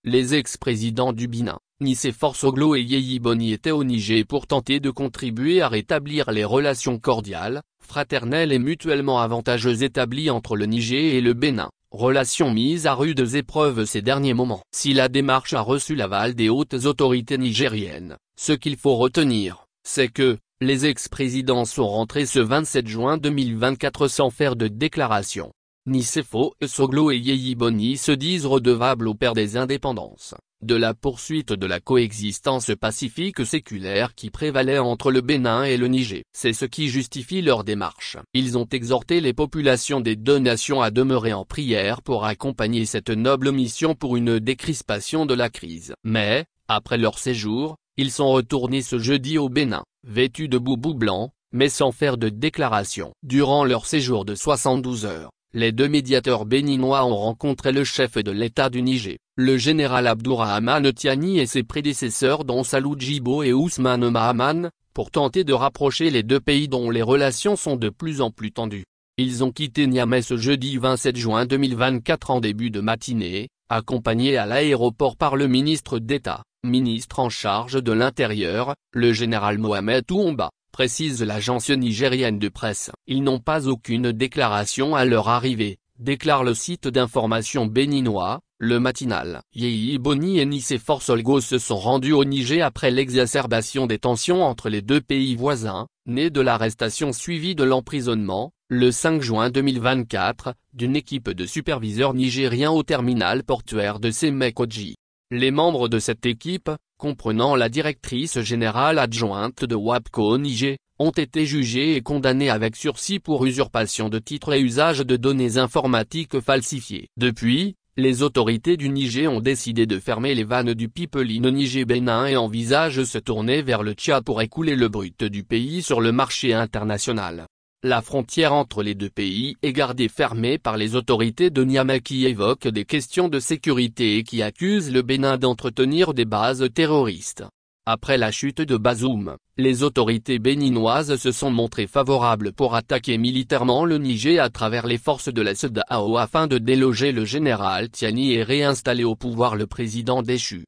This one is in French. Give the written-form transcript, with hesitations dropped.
les ex-présidents du Bénin, Nicéphore Soglo et Yeyi Boni étaient au Niger pour tenter de contribuer à rétablir les relations cordiales, fraternelles et mutuellement avantageuses établies entre le Niger et le Bénin, relations mises à rudes épreuves ces derniers moments. Si la démarche a reçu l'aval des hautes autorités nigériennes, ce qu'il faut retenir, c'est que, les ex-présidents sont rentrés ce 27 juin 2024 sans faire de déclaration. Nicéphore Soglo et Yeyi Boni se disent redevables au père des indépendances, de la poursuite de la coexistence pacifique séculaire qui prévalait entre le Bénin et le Niger. C'est ce qui justifie leur démarche. Ils ont exhorté les populations des deux nations à demeurer en prière pour accompagner cette noble mission pour une décrispation de la crise. Mais, après leur séjour, ils sont retournés ce jeudi au Bénin, vêtus de boubou blanc, mais sans faire de déclaration. Durant leur séjour de 72 heures, les deux médiateurs béninois ont rencontré le chef de l'État du Niger, le général Abdourahmane Tiani et ses prédécesseurs dont Salou Djibo et Ousmane Mahaman, pour tenter de rapprocher les deux pays dont les relations sont de plus en plus tendues. Ils ont quitté Niamey ce jeudi 27 juin 2024 en début de matinée, accompagnés à l'aéroport par le ministre d'État, ministre en charge de l'Intérieur, le général Mohamed Touomba, précise l'agence nigérienne de presse. Ils n'ont pas aucune déclaration à leur arrivée, déclare le site d'information béninois, Le Matinal. Yeyi Boni et Nicéphore Soglo se sont rendus au Niger après l'exacerbation des tensions entre les deux pays voisins, née de l'arrestation suivie de l'emprisonnement, le 5 juin 2024, d'une équipe de superviseurs nigériens au terminal portuaire de Sémékodji. Les membres de cette équipe, comprenant la directrice générale adjointe de WAPCO Niger, ont été jugés et condamnés avec sursis pour usurpation de titres et usage de données informatiques falsifiées. Depuis, les autorités du Niger ont décidé de fermer les vannes du pipeline Niger-Bénin et envisagent de se tourner vers le Tchad pour écouler le brut du pays sur le marché international. La frontière entre les deux pays est gardée fermée par les autorités de Niamey qui évoquent des questions de sécurité et qui accusent le Bénin d'entretenir des bases terroristes. Après la chute de Bazoum, les autorités béninoises se sont montrées favorables pour attaquer militairement le Niger à travers les forces de la CEDEAO afin de déloger le général Tiani et réinstaller au pouvoir le président déchu.